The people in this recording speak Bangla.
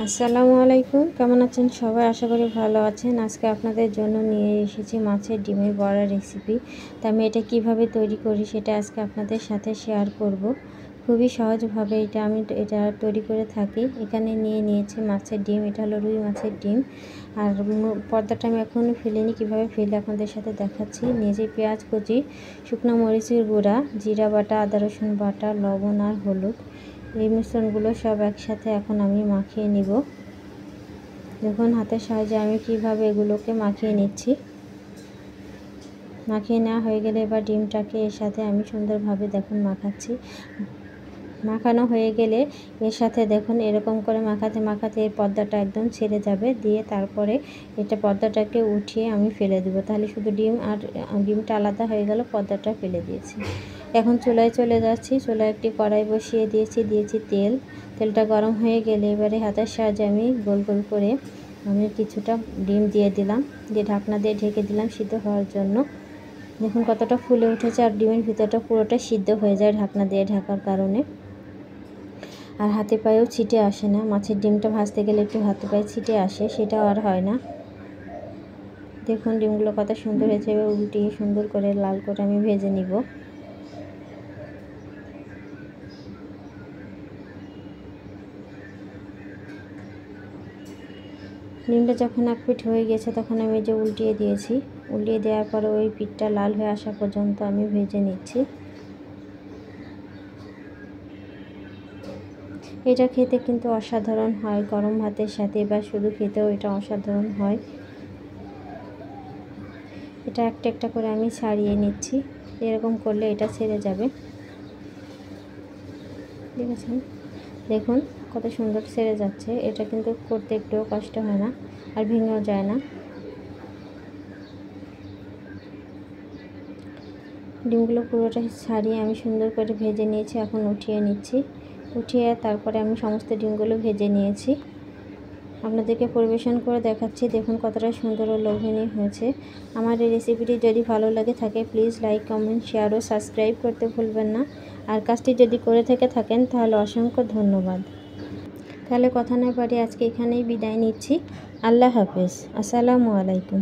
আসসালামু আলাইকুম, কেমন আছেন সবাই? আশা করি ভালো আছেন। আজকে আপনাদের জন্য নিয়ে এসেছি মাছের ডিমের বড়া রেসিপি। তা আমি এটা কিভাবে তৈরি করি সেটা আজকে আপনাদের সাথে শেয়ার করব। খুবই সহজভাবে এটা তৈরি করে থাকি। এখানে নিয়েছি মাছের ডিম, এটা হলো রুই মাছের ডিম। আর পর্দাটা আমি এখনও ফেলিনি, কীভাবে ফেলে আপনাদের সাথে দেখাচ্ছি। নিয়েছি পেঁয়াজ কুচি, শুকনো মরিচের গুঁড়া, জিরা বাটা, আদা রসুন বাটা, লবণ আর হলুদ। এই মিশ্রণগুলো সব একসাথে এখন আমি মাখিয়ে নিব। দেখুন হাতের সাহায্যে আমি কিভাবে এগুলোকে মাখিয়ে নিচ্ছি। মাখিয়ে নেওয়া হয়ে গেলে এবার ডিমটাকে এর সাথে আমি সুন্দরভাবে দেখুন মাখাচ্ছি। মাখানো হয়ে গেলে এর সাথে দেখুন এরকম করে মাখাতে এর পর্দাটা একদম ছেড়ে যাবে। দিয়ে তারপরে এটা পর্দাটাকে উঠিয়ে আমি ফেলে দেবো। তাহলে শুধু ডিমটা আলাদা হয়ে গেল, পর্দাটা ফেলে দিয়েছি। এখন চুলায় চলে যাচ্ছি। চুলায় একটি কড়াই বসিয়ে দিয়েছি তেলটা গরম হয়ে গেলে এবারে হাতের সাহায্যে আমি গোল গোল করে আমি কিছুটা ডিম দিয়ে দিলাম, দিয়ে ঢাকনা দিয়ে ঢেকে দিলাম সিদ্ধ হওয়ার জন্য। দেখুন কতটা ফুলে উঠেছে, আর ডিমের ভিতরটা পুরোটা সিদ্ধ হয়ে যায় ঢাকনা দিয়ে ঢাকার কারণে। আর হাতে পায়েও ছিটে আসে না। মাছের ডিমটা ভাজতে গেলে একটু হাতে পায়ে ছিটে আসে, সেটাও আর হয় না। দেখুন ডিমগুলো কত সুন্দর হয়েছে। এবার উল্টিয়ে সুন্দর করে লাল করে আমি ভেজে নিব। ডিমটা যখন এক পিঠ হয়ে গেছে তখন আমি যে উল্টিয়ে দিয়েছি। উল্টিয়ে দেওয়ার পরে ওই পিঠটা লাল হয়ে আসা পর্যন্ত আমি ভেজে নিচ্ছি। এটা খেতে কিন্তু অসাধারণ হয়, গরম ভাতের সাথে বা শুধু খেতেও এটা অসাধারণ হয়। এটা একটা একটা করে আমি ছাড়িয়ে নিচ্ছি। এরকম করলে এটা ছেড়ে যাবে। ঠিক আছে, দেখুন কত সুন্দর ছেড়ে যাচ্ছে। এটা কিন্তু করতে একটুও কষ্ট হয় না, আর ভেঙেও যায় না। ডিমগুলো পুরোটা ছাড়িয়ে আমি সুন্দর করে ভেজে নিয়েছি। এখন উঠিয়ে নিচ্ছি। উঠিয়ে তারপরে আমি সমস্ত ডিমগুলো ভেজে নিয়েছি। আপনাদেরকে পরিবেশন করে দেখাচ্ছি। দেখুন কতটা সুন্দর ও লোভনীয় হয়েছে। আমার এই রেসিপিটি যদি ভালো লাগে থাকে প্লিজ লাইক, কমেন্ট, শেয়ার ও সাবস্ক্রাইব করতে ভুলবেন না। আর কাজটি যদি করে থাকেন তাহলে অসংখ্য ধন্যবাদ। তাহলে কথা না পারি আজকে এখানেই বিদায় নিচ্ছি। আল্লাহ হাফেজ। আসসালামু আলাইকুম।